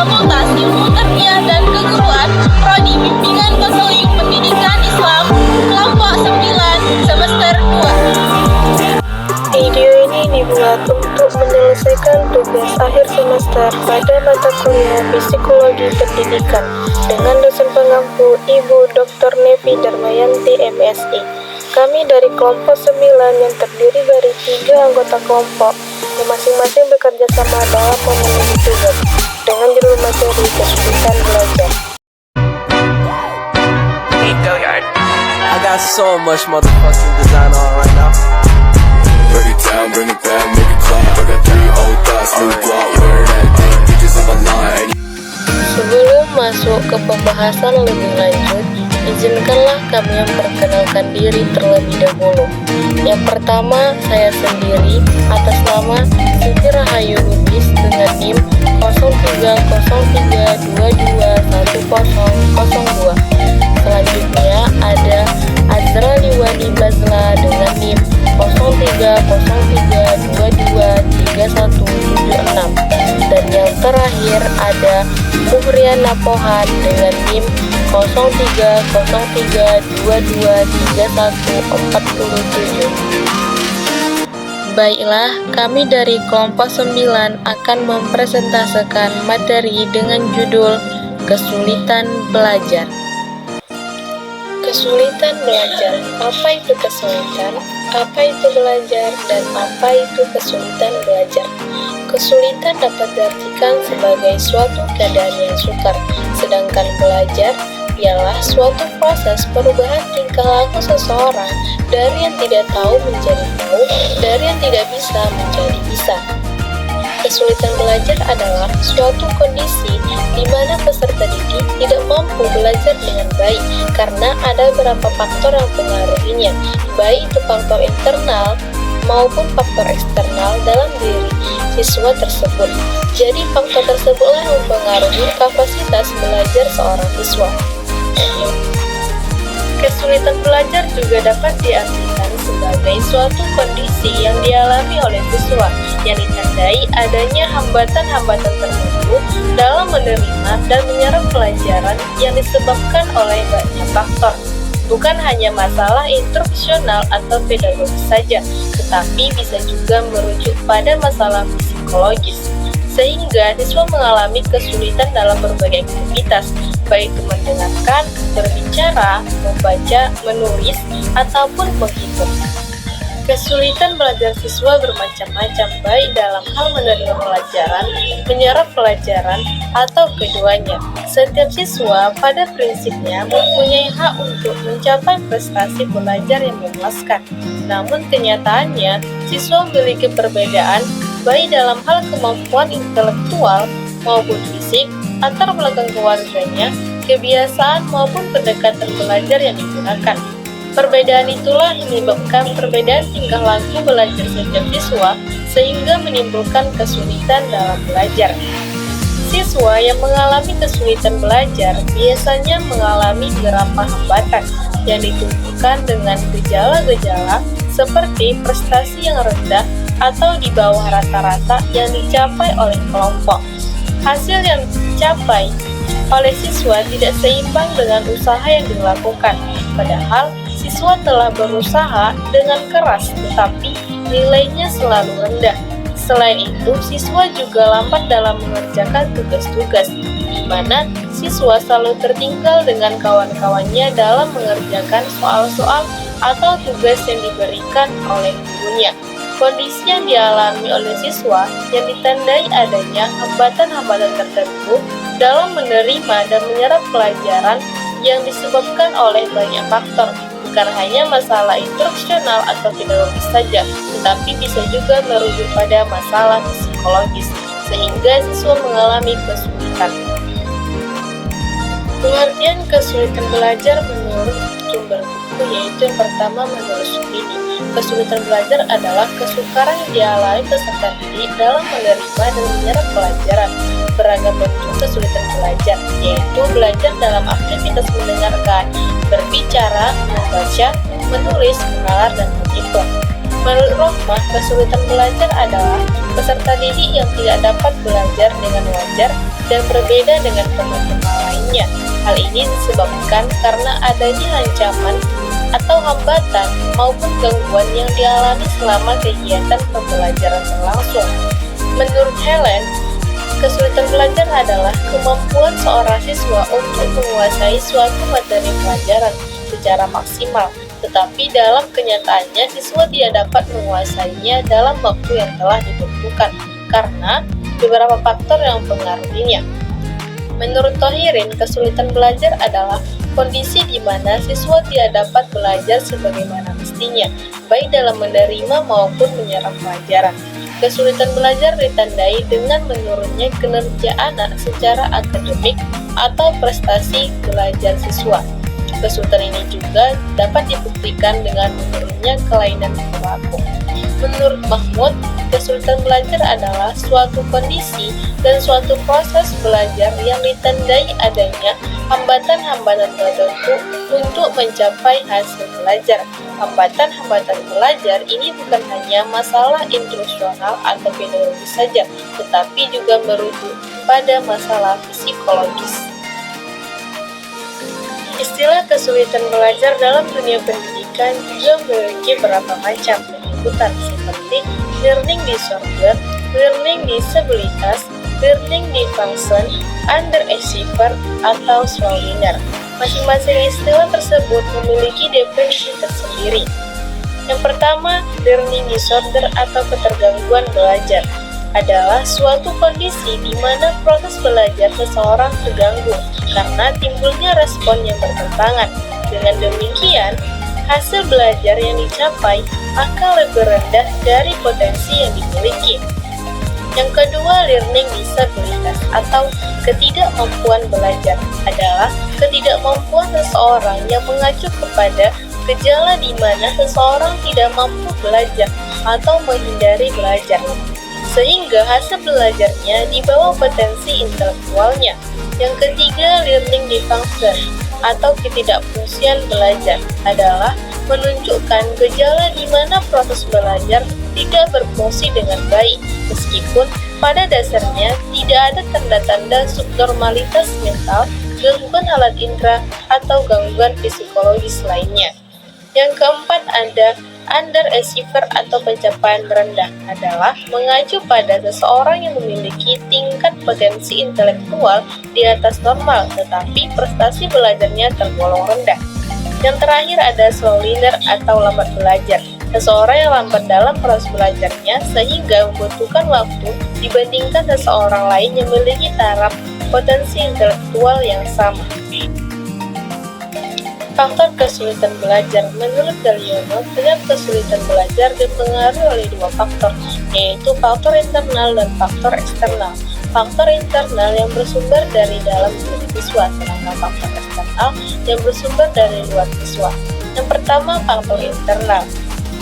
Fakultas Ilmu Tarbiyah dan Keguruan, Prodi Bimbingan Konseling Pendidikan Islam, kelompok 9, semester 2. Video ini dibuat untuk menyelesaikan tugas akhir semester pada mata kuliah Psikologi Pendidikan dengan dosen pengampu Ibu Dr. Nevi Darmayanti MSI. Kami dari kelompok 9 yang terdiri dari 3 anggota kelompok yang masing-masing bekerja sama dalam memenuhi tugas dengan judul materi kesulitan belajar. I got so much motherfucking design on right now. Break it down, bring it back, make it clap. I got 3 old thoughts, new block, where that thing, bitches on my line. Sebelum masuk ke pembahasan lebih lanjut, izinkanlah kami memperkenalkan diri terlebih dahulu. Yang pertama, saya sendiri atas nama Siti Rahayu Lubis dengan NIM 0303221002. Selanjutnya ada Azra Liwani Bazla dengan NIM 0303223176. Dan yang terakhir ada Muhriana Pohan dengan NIM 0303223147. Baiklah, kami dari kelompok 9 akan mempresentasikan materi dengan judul Kesulitan Belajar. Kesulitan belajar. Apa itu kesulitan? Apa itu belajar? Dan apa itu kesulitan belajar? Kesulitan dapat diartikan sebagai suatu keadaan yang sukar, sedangkan belajar ialah suatu proses perubahan tingkah laku seseorang dari yang tidak tahu menjadi tahu, dari yang tidak bisa menjadi bisa. Kesulitan belajar adalah suatu kondisi di mana peserta didik tidak mampu belajar dengan baik karena ada beberapa faktor yang mempengaruhinya, baik itu faktor internal maupun faktor eksternal dalam diri siswa tersebut. Jadi faktor tersebutlah yang mempengaruhi kapasitas belajar seorang siswa. Kesulitan belajar juga dapat diartikan sebagai suatu kondisi yang dialami oleh siswa yang ditandai adanya hambatan-hambatan tertentu dalam menerima dan menyerap pelajaran yang disebabkan oleh banyak faktor. Bukan hanya masalah instruksional atau pedagogis saja, tetapi bisa juga merujuk pada masalah psikologis. Sehingga siswa mengalami kesulitan dalam berbagai aktivitas, baik itu mendengarkan, berbicara, membaca, menulis, ataupun menghitung. Kesulitan belajar siswa bermacam-macam, baik dalam hal menerima pelajaran, menyerap pelajaran, atau keduanya. Setiap siswa pada prinsipnya mempunyai hak untuk mencapai prestasi belajar yang memuaskan. Namun kenyataannya, siswa memiliki perbedaan baik dalam hal kemampuan intelektual maupun fisik, latar belakang keluarganya, kebiasaan maupun pendekatan belajar yang digunakan. Perbedaan itulah yang menyebabkan perbedaan tingkah laku belajar setiap siswa sehingga menimbulkan kesulitan dalam belajar. Siswa yang mengalami kesulitan belajar biasanya mengalami beberapa hambatan yang ditunjukkan dengan gejala-gejala seperti prestasi yang rendah atau di bawah rata-rata yang dicapai oleh kelompok. Hasil yang dicapai oleh siswa tidak seimbang dengan usaha yang dilakukan, padahal siswa telah berusaha dengan keras tetapi nilainya selalu rendah. Selain itu, siswa juga lambat dalam mengerjakan tugas-tugas, di mana siswa selalu tertinggal dengan kawan-kawannya dalam mengerjakan soal-soal atau tugas yang diberikan oleh gurunya. Kondisi yang dialami oleh siswa yang ditandai adanya hambatan-hambatan tertentu dalam menerima dan menyerap pelajaran yang disebabkan oleh banyak faktor, bukan hanya masalah instruksional atau pedagogis saja, tetapi bisa juga merujuk pada masalah psikologis, sehingga siswa mengalami kesulitan. Pengertian kesulitan belajar menurut sumber buku yaitu yang pertama menurut Supini. Kesulitan belajar adalah kesukaran yang dialami peserta didik dalam menerima dan menyerap pelajaran. Beragam bentuk kesulitan belajar, yaitu belajar dalam aktivitas mendengarkan, berbicara, membaca, menulis, menalar, dan menghitung. Menurut Rohmah, kesulitan belajar adalah peserta didik yang tidak dapat belajar dengan wajar dan berbeda dengan teman-teman lainnya. Hal ini disebabkan karena adanya ancaman atau hambatan maupun gangguan yang dialami selama kegiatan pembelajaran berlangsung. Menurut Helen, kesulitan belajar adalah kemampuan seorang siswa untuk menguasai suatu materi pelajaran secara maksimal, tetapi dalam kenyataannya siswa tidak dapat menguasainya dalam waktu yang telah ditentukan karena beberapa faktor yang mempengaruhinya. Menurut Thohirin, kesulitan belajar adalah kondisi di mana siswa tidak dapat belajar sebagaimana mestinya, baik dalam menerima maupun menyerap pelajaran. Kesulitan belajar ditandai dengan menurunnya kinerja anak secara akademik atau prestasi belajar siswa. Kesulitan ini juga dapat dibuktikan dengan menurunnya kelainan perilaku. Menurut Mahmud, kesulitan belajar adalah suatu kondisi dan suatu proses belajar yang ditandai adanya hambatan-hambatan tertentu untuk mencapai hasil belajar. Hambatan-hambatan belajar ini bukan hanya masalah instruksional atau pedagogis saja, tetapi juga merujuk pada masalah psikologis. Istilah kesulitan belajar dalam dunia pendidikan juga memiliki beberapa macam penyebutan seperti learning disorder, learning disabilitas, learning dysfunction, underachiever, atau slow learner. Masing-masing istilah tersebut memiliki definisi tersendiri. Yang pertama, learning disorder atau ketergangguan belajar adalah suatu kondisi di mana proses belajar seseorang terganggu karena timbulnya respon yang bertentangan. Dengan demikian, hasil belajar yang dicapai akan lebih rendah dari potensi yang dimiliki. Yang kedua, learning disabilitas atau ketidakmampuan belajar adalah ketidakmampuan seseorang yang mengacu kepada gejala di mana seseorang tidak mampu belajar atau menghindari belajar, sehingga hasil belajarnya di bawah potensi intelektualnya. Yang ketiga, learning dysfunction atau ketidakfungsian belajar adalah menunjukkan gejala di mana proses belajar tidak berfungsi dengan baik, meskipun pada dasarnya tidak ada tanda-tanda subnormalitas mental, gangguan alat indera, atau gangguan psikologis lainnya. Yang keempat, ada underachiever atau pencapaian rendah adalah mengacu pada seseorang yang memiliki tingkat potensi intelektual di atas normal tetapi prestasi belajarnya tergolong rendah. Yang terakhir ada slow learner atau lambat belajar, seseorang yang lambat dalam proses belajarnya sehingga membutuhkan waktu dibandingkan seseorang lain yang memiliki taraf potensi intelektual yang sama. Faktor kesulitan belajar. Menurut Galiono, tingkat kesulitan belajar dipengaruhi oleh dua faktor, yaitu faktor internal dan faktor eksternal. Faktor internal yang bersumber dari dalam diri siswa, sedangkan faktor eksternal yang bersumber dari luar siswa. Yang pertama, faktor internal.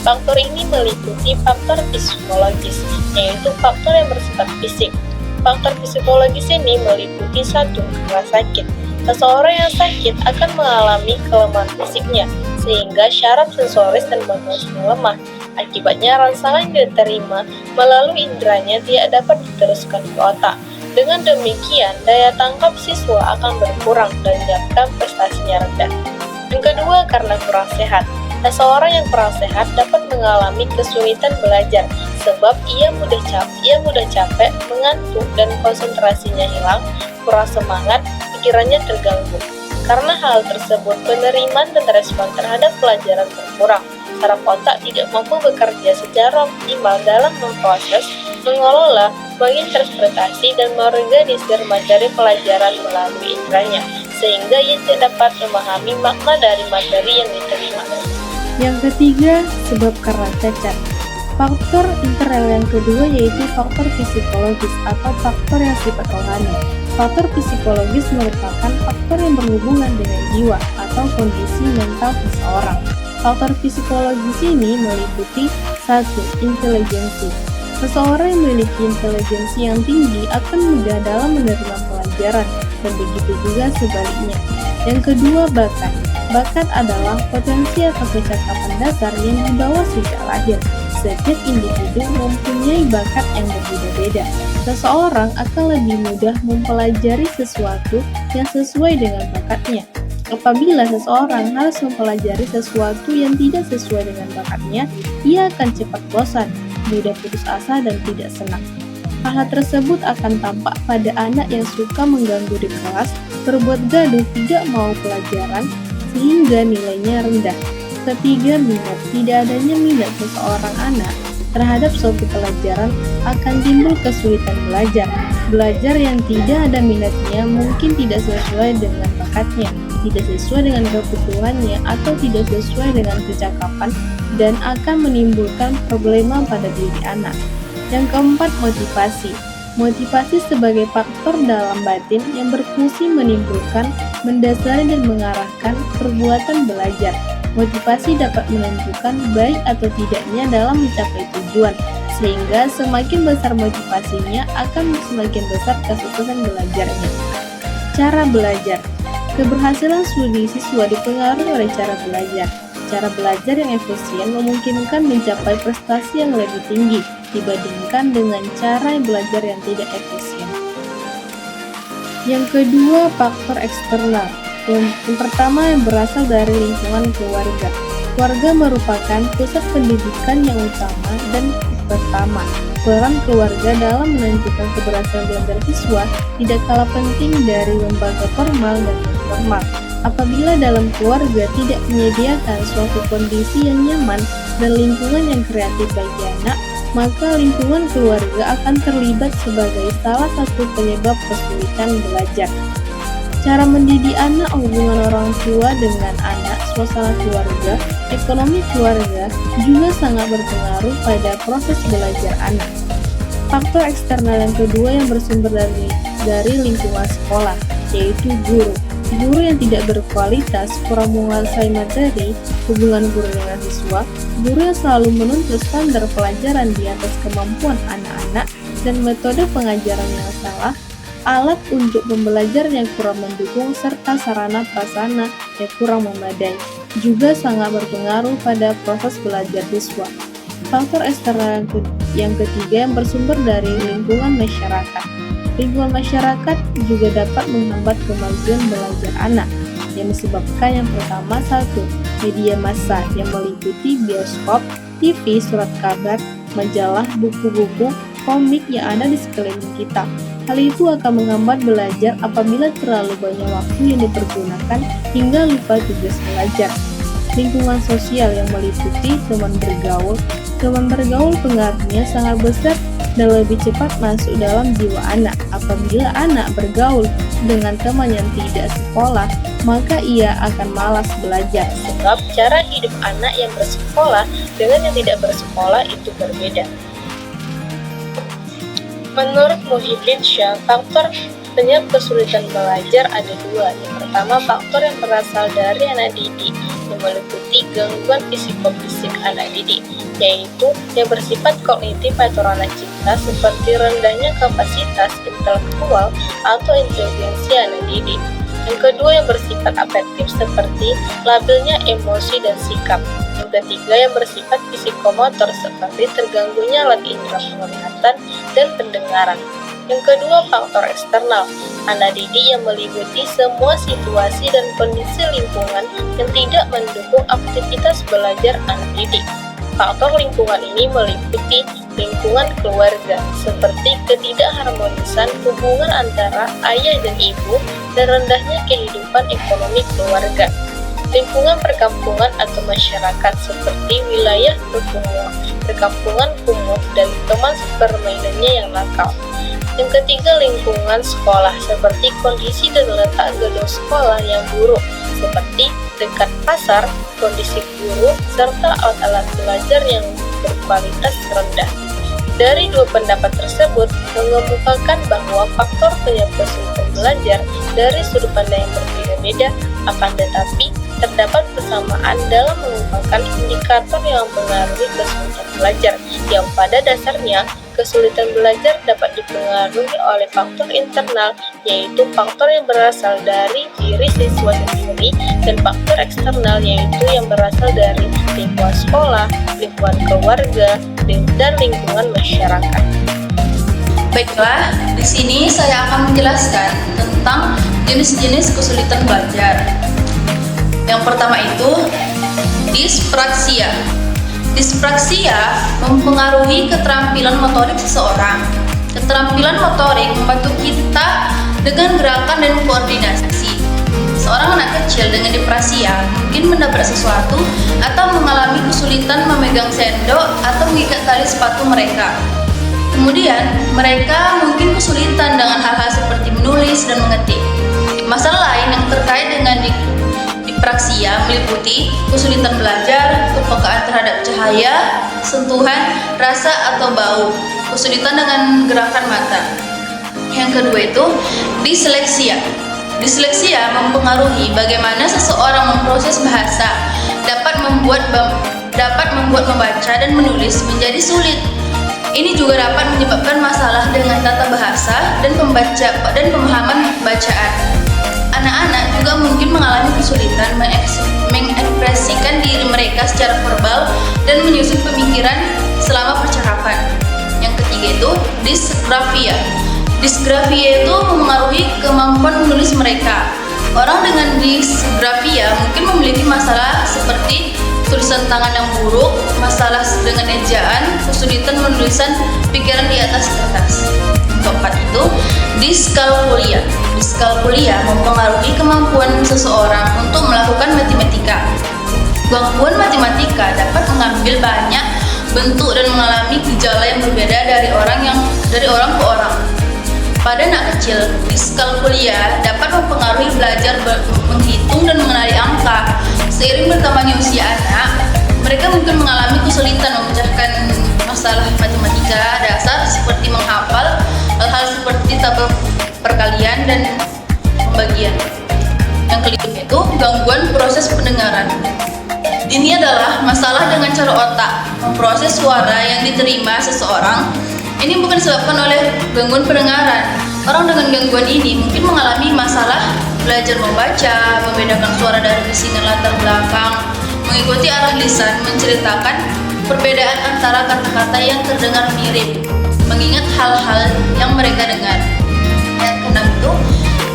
Faktor ini meliputi faktor psikologis, yaitu faktor yang bersifat fisik. Faktor psikologis ini meliputi 1. Rasa sakit. Seseorang yang sakit akan mengalami kelemahan fisiknya, sehingga syaraf sensoris dan motorisnya lemah. Akibatnya rangsangan yang diterima melalui inderanya tidak dapat diteruskan ke otak. Dengan demikian, daya tangkap siswa akan berkurang dan menyebabkan prestasinya rendah. Yang kedua, karena kurang sehat. Seseorang yang kurang sehat dapat mengalami kesulitan belajar, sebab ia mudah capek, mengantuk, dan konsentrasinya hilang, kurang semangat, pikirannya terganggu. Karena hal tersebut, penerimaan dan respon terhadap pelajaran berkurang. Saraf otak tidak mampu bekerja secara optimal dalam memproses, mengelola, menginterpretasi, dan mengorganisir materi pelajaran melalui inderanya, sehingga ia tidak dapat memahami makna dari materi yang diterima. Yang ketiga, sebab karena cacat. Faktor internal yang kedua yaitu faktor psikologis atau faktor yang sifat rohani. Faktor psikologis merupakan faktor yang berhubungan dengan jiwa atau kondisi mental seseorang. Faktor psikologis ini meliputi 1. Intelijensi. Seseorang yang memiliki intelijensi yang tinggi akan mudah dalam menerima pelajaran, dan begitu juga sebaliknya. Yang kedua, bakat. Bakat adalah potensi atau kecakapan dasar yang dibawa sejak lahir, setiap individu mempunyai bakat yang berbeda-beda. Seseorang akan lebih mudah mempelajari sesuatu yang sesuai dengan bakatnya. Apabila seseorang harus mempelajari sesuatu yang tidak sesuai dengan bakatnya, ia akan cepat bosan, mudah putus asa, dan tidak senang. Hal tersebut akan tampak pada anak yang suka mengganggu di kelas, berbuat gaduh, tidak mau pelajaran, sehingga nilainya rendah. Ketiga, minat. Tidak adanya minat seseorang anak terhadap suatu pelajaran akan timbul kesulitan belajar. Belajar yang tidak ada minatnya mungkin tidak sesuai dengan bakatnya, tidak sesuai dengan kebutuhannya, atau tidak sesuai dengan kecakapan, dan akan menimbulkan problema pada diri anak. Yang keempat, motivasi. Motivasi sebagai faktor dalam batin yang berfungsi menimbulkan, mendasari, dan mengarahkan perbuatan belajar. Motivasi dapat menentukan baik atau tidaknya dalam mencapai tujuan, sehingga semakin besar motivasinya akan semakin besar kesuksesan belajarnya. Cara belajar. Keberhasilan studi siswa dipengaruhi oleh cara belajar. Cara belajar yang efisien memungkinkan mencapai prestasi yang lebih tinggi dibandingkan dengan cara belajar yang tidak efisien. Yang kedua, faktor eksternal. Yang pertama yang berasal dari lingkungan keluarga. Keluarga merupakan pusat pendidikan yang utama dan pertama. Peran keluarga dalam menentukan keberhasilan belajar siswa tidak kalah penting dari lembaga formal dan informal. Apabila dalam keluarga tidak menyediakan suatu kondisi yang nyaman dan lingkungan yang kreatif bagi anak, maka lingkungan keluarga akan terlibat sebagai salah satu penyebab kesulitan belajar. Cara mendidik anak, hubungan orang tua dengan anak, suasana keluarga, ekonomi keluarga juga sangat berpengaruh pada proses belajar anak. Faktor eksternal yang kedua yang bersumber dari lingkungan sekolah, yaitu guru. Guru yang tidak berkualitas, kurang menguasai materi, hubungan guru dengan siswa, guru yang selalu menuntut standar pelajaran di atas kemampuan anak-anak, dan metode pengajaran yang salah, alat untuk pembelajaran yang kurang mendukung, serta sarana prasarana yang kurang memadai juga sangat berpengaruh pada proses belajar siswa. Faktor eksternal yang ketiga yang bersumber dari lingkungan masyarakat. Lingkungan masyarakat juga dapat menghambat kemajuan belajar anak, yang disebabkan yang pertama, satu, media massa yang meliputi bioskop, TV, surat kabar, majalah, buku-buku, komik yang ada di sekeliling kita. Hal itu akan menghambat belajar apabila terlalu banyak waktu yang dipergunakan hingga lupa tugas belajar. Lingkungan sosial yang meliputi teman bergaul. Teman bergaul pengaruhnya sangat besar dan lebih cepat masuk dalam jiwa anak. Apabila anak bergaul dengan teman yang tidak sekolah, maka ia akan malas belajar. Sebab cara hidup anak yang bersekolah dengan yang tidak bersekolah itu berbeda. Menurut Muhyiddin Syah, faktor penyebab kesulitan belajar ada dua. Yang pertama, faktor yang berasal dari anak didik, yang meliputi gangguan psikofisik anak didik, yaitu yang bersifat kognitif atau ranah cipta seperti rendahnya kapasitas intelektual atau inteligensi anak didik. Yang kedua, yang bersifat afektif seperti labilnya emosi dan sikap. Yang ketiga, yang bersifat psikomotor seperti terganggunya alat indera penglihatan dan pendengaran. Yang kedua, faktor eksternal, anak didik yang meliputi semua situasi dan kondisi lingkungan yang tidak mendukung aktivitas belajar anak didik. Faktor lingkungan ini meliputi lingkungan keluarga, seperti ketidakharmonisan hubungan antara ayah dan ibu dan rendahnya kehidupan ekonomi keluarga. Lingkungan perkampungan atau masyarakat seperti wilayah perkampungan kumuh dan teman permainannya yang nakal. Yang ketiga, lingkungan sekolah seperti kondisi dan letak gedung sekolah yang buruk seperti dekat pasar, kondisi guru, serta alat-alat belajar yang berkualitas rendah. Dari dua pendapat tersebut mengemukakan bahwa faktor penyebab kesulitan belajar dari sudut pandang yang berbeda-beda, akan tetapi terdapat persamaan dalam mengembangkan indikator yang mempengaruhi kesulitan belajar, yang pada dasarnya kesulitan belajar dapat dipengaruhi oleh faktor internal, yaitu faktor yang berasal dari diri siswa sendiri, dan faktor eksternal, yaitu yang berasal dari lingkungan sekolah, lingkungan keluarga, dan lingkungan masyarakat. Baiklah, di sini saya akan menjelaskan tentang jenis-jenis kesulitan belajar. Yang pertama itu dispraksia. Dispraksia mempengaruhi keterampilan motorik seseorang. Keterampilan motorik membantu kita dengan gerakan dan koordinasi. Seorang anak kecil dengan dispraksia mungkin menabrak sesuatu atau mengalami kesulitan memegang sendok atau mengikat tali sepatu mereka. Kemudian, mereka mungkin kesulitan dengan hal-hal seperti menulis dan mengetik. Masalah lain yang terkait dengan dispraksia meliputi kesulitan belajar, kepekaan terhadap cahaya, sentuhan, rasa atau bau, kesulitan dengan gerakan mata. Yang kedua itu disleksia. Disleksia mempengaruhi bagaimana seseorang memproses bahasa, dapat membuat membaca dan menulis menjadi sulit. Ini juga dapat menyebabkan masalah dengan tata bahasa dan pemahaman bacaan. Anak-anak juga mungkin mengalami kesulitan mengekspresikan diri mereka secara verbal dan menyusun pemikiran selama percakapan. Yang ketiga itu disgrafia. Disgrafia itu mempengaruhi kemampuan menulis mereka. Orang dengan disgrafia mungkin memiliki masalah seperti tulisan tangan yang buruk, masalah dengan ejaan, kesulitan menulisan pikiran di atas kertas. Keempat itu diskalkulia. Diskalkulia mempengaruhi kemampuan seseorang untuk melakukan matematika. Gangguan matematika dapat mengambil banyak bentuk dan mengalami gejala yang berbeda dari orang ke orang. Pada anak kecil, diskalkulia dapat mempengaruhi belajar menghitung dan mengenali angka. Seiring bertambahnya usia anak, mereka mungkin mengalami kesulitan memecahkan masalah matematika dasar seperti menghafal hal-hal seperti tabel perkalian dan pembagian. Yang kelima itu gangguan proses pendengaran. Ini adalah masalah dengan cara otak memproses suara yang diterima seseorang. Ini bukan disebabkan oleh gangguan pendengaran. Orang dengan gangguan ini mungkin mengalami masalah belajar membaca, membedakan suara dari bisingan latar belakang, mengikuti arah lisan, menceritakan perbedaan antara kata-kata yang terdengar mirip, mengingat hal-hal yang mereka dengar. Yang keenam itu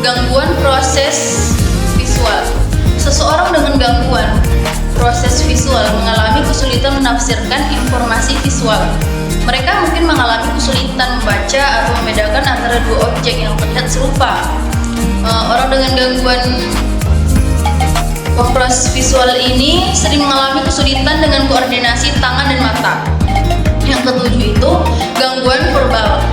gangguan proses visual. Seseorang dengan gangguan proses visual mengalami kesulitan menafsirkan informasi visual. Mereka mungkin mengalami kesulitan membaca atau membedakan antara dua objek yang terlihat serupa. Orang dengan gangguan proses visual ini sering mengalami kesulitan dengan koordinasi tangan dan mata. Yang ketujuh itu gangguan verbal.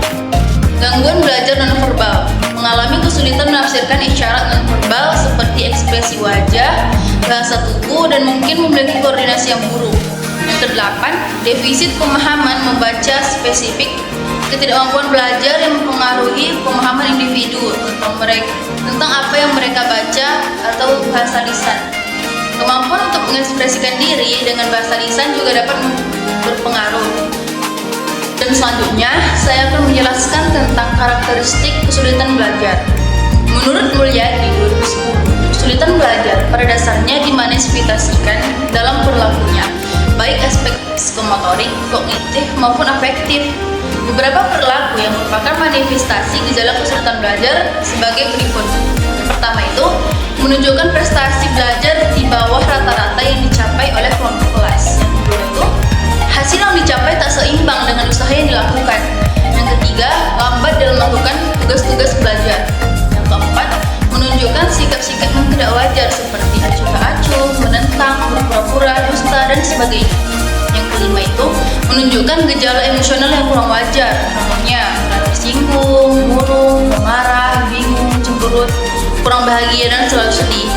Gangguan belajar non-verbal mengalami kesulitan menafsirkan isyarat non-verbal seperti ekspresi wajah, bahasa tubuh, dan mungkin memiliki koordinasi yang buruk. Yang kedelapan, defisit pemahaman membaca spesifik. Ketidakmampuan belajar yang mempengaruhi pemahaman individu tentang apa yang mereka baca atau bahasa lisan. Kemampuan untuk mengekspresikan diri dengan bahasa lisan juga dapat berpengaruh. Dan selanjutnya, saya akan menjelaskan tentang karakteristik kesulitan belajar. Menurut Mulyadi 2010, kesulitan belajar pada dasarnya dimanifestasikan dalam perilakunya, baik aspek psikomotorik, kognitif, maupun afektif. Beberapa perilaku yang merupakan manifestasi gejala kesulitan belajar sebagai berikut. Yang pertama itu, menunjukkan prestasi belajar di bawah rata-rata yang dicapai oleh kelompok kelas. Yang kedua itu, hasil yang dicapai tak seimbang dengan usaha yang dilakukan. Yang ketiga, lambat dalam melakukan tugas-tugas belajar. Yang keempat, menunjukkan sikap-sikap yang tidak wajar seperti acuh tak acuh, menentang, berpura-pura, dusta, dan sebagainya. Yang kelima itu, menunjukkan gejala emosional yang kurang wajar, contohnya merasa tersinggung, murung, marah, bingung, cemberut, kurang bahagia, dan selalu sedih.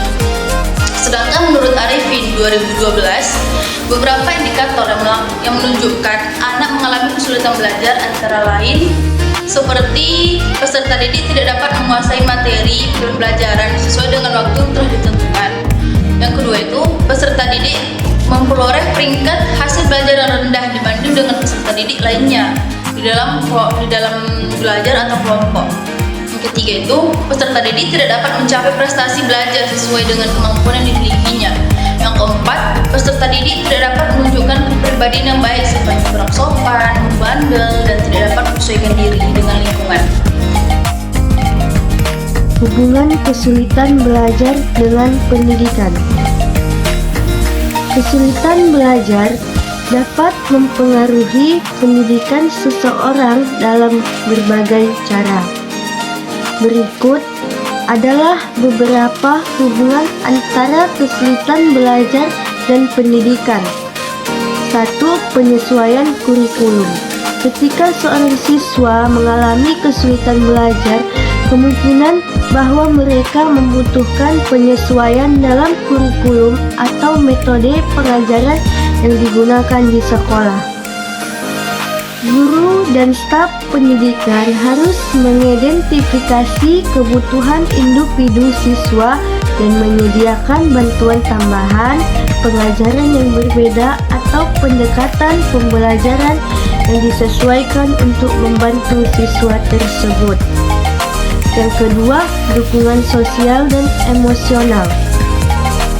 Sedangkan menurut Arifin 2012, beberapa indikator yang menunjukkan anak mengalami kesulitan belajar antara lain seperti peserta didik tidak dapat menguasai materi pembelajaran sesuai dengan waktu yang telah ditentukan. Yang kedua itu memperoleh peringkat hasil belajar yang rendah dibanding dengan peserta didik lainnya di dalam belajar atau kelompok. Yang ketiga itu, peserta didik tidak dapat mencapai prestasi belajar sesuai dengan kemampuan yang dimilikinya. Yang keempat, peserta didik tidak dapat menunjukkan kepribadian yang baik seperti kurang sopan, membandel, dan tidak dapat menyesuaikan diri dengan lingkungan. Hubungan kesulitan belajar dengan pendidikan. Kesulitan belajar dapat mempengaruhi pendidikan seseorang dalam berbagai cara. Berikut adalah beberapa hubungan antara kesulitan belajar dan pendidikan. 1. Penyesuaian kurikulum. Ketika seorang siswa mengalami kesulitan belajar, kemungkinan bahwa mereka membutuhkan penyesuaian dalam kurikulum atau metode pengajaran yang digunakan di sekolah. Guru dan staf pendidikan harus mengidentifikasi kebutuhan individu siswa dan menyediakan bantuan tambahan, pengajaran yang berbeda, atau pendekatan pembelajaran yang disesuaikan untuk membantu siswa tersebut. Yang kedua, dukungan sosial dan emosional.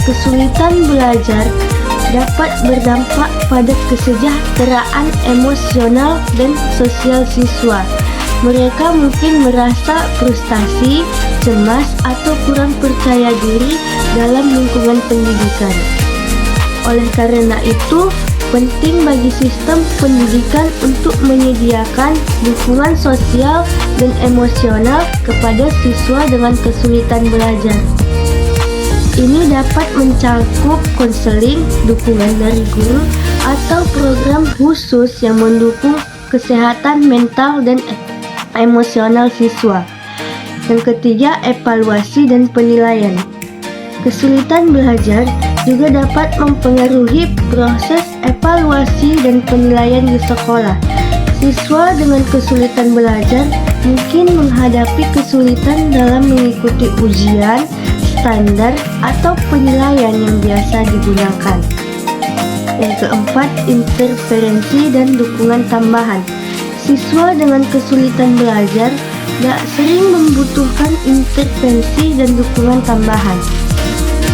Kesulitan belajar dapat berdampak pada kesejahteraan emosional dan sosial siswa. Mereka mungkin merasa frustasi, cemas, atau kurang percaya diri dalam lingkungan pendidikan. Oleh karena itu, penting bagi sistem pendidikan untuk menyediakan dukungan sosial dan emosional kepada siswa dengan kesulitan belajar. Ini dapat mencakup konseling, dukungan dari guru, atau program khusus yang mendukung kesehatan mental dan emosional siswa. Yang ketiga, evaluasi dan penilaian. Kesulitan belajar juga dapat mempengaruhi proses evaluasi dan penilaian di sekolah. Siswa dengan kesulitan belajar mungkin menghadapi kesulitan dalam mengikuti ujian, standar, atau penilaian yang biasa digunakan. Yang keempat, interferensi dan dukungan tambahan. Siswa dengan kesulitan belajar sering membutuhkan intervensi dan dukungan tambahan.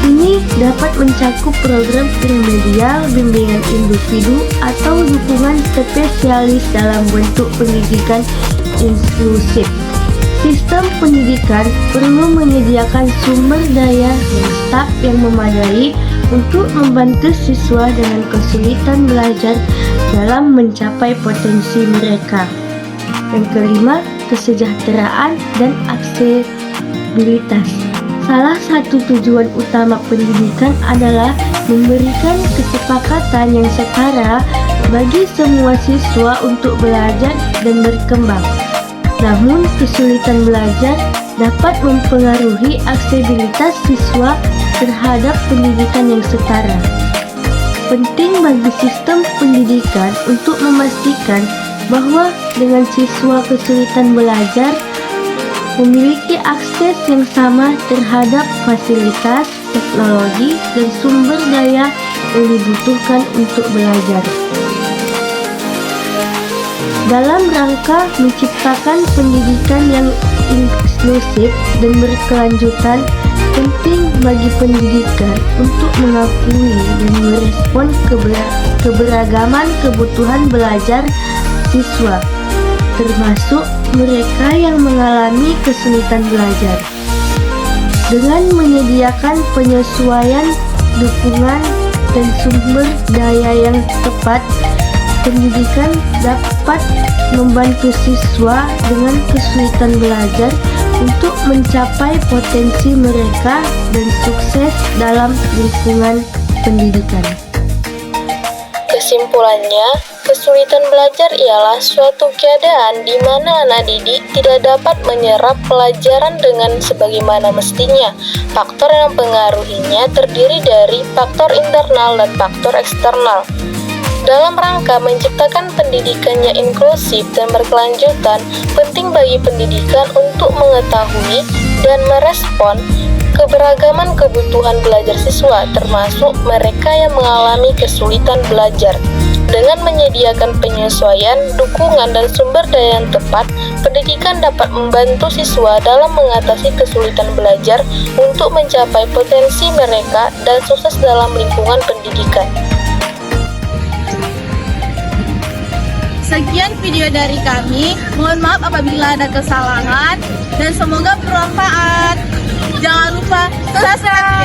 Ini dapat mencakup program remedial, bimbingan individu, atau dukungan spesialis dalam bentuk pendidikan inklusif. Sistem pendidikan perlu menyediakan sumber daya dan staf yang memadai untuk membantu siswa dengan kesulitan belajar dalam mencapai potensi mereka. Yang kelima, kesejahteraan dan aksesibilitas. Salah satu tujuan utama pendidikan adalah memberikan kesepakatan yang setara bagi semua siswa untuk belajar dan berkembang. Namun, kesulitan belajar dapat mempengaruhi aksesibilitas siswa terhadap pendidikan yang setara. Penting bagi sistem pendidikan untuk memastikan bahwa dengan siswa kesulitan belajar memiliki akses yang sama terhadap fasilitas, teknologi, dan sumber daya yang dibutuhkan untuk belajar. Dalam rangka menciptakan pendidikan yang inklusif dan berkelanjutan, penting bagi pendidikan untuk mengakui dan merespon keberagaman kebutuhan belajar siswa, termasuk mereka yang mengalami kesulitan belajar. Dengan menyediakan penyesuaian, dukungan, dan sumber daya yang tepat, pendidikan dapat membantu siswa dengan kesulitan belajar untuk mencapai potensi mereka dan sukses dalam lingkungan pendidikan. Kesimpulannya, kesulitan belajar ialah suatu keadaan di mana anak didik tidak dapat menyerap pelajaran dengan sebagaimana mestinya. Faktor yang mempengaruhinya terdiri dari faktor internal dan faktor eksternal. Dalam rangka menciptakan pendidikan yang inklusif dan berkelanjutan, penting bagi pendidikan untuk mengetahui dan merespon keberagaman kebutuhan belajar siswa, termasuk mereka yang mengalami kesulitan belajar. Dengan menyediakan penyesuaian, dukungan, dan sumber daya yang tepat, pendidikan dapat membantu siswa dalam mengatasi kesulitan belajar untuk mencapai potensi mereka dan sukses dalam lingkungan pendidikan. Sekian video dari kami, mohon maaf apabila ada kesalahan dan semoga bermanfaat. Jangan lupa subscribe.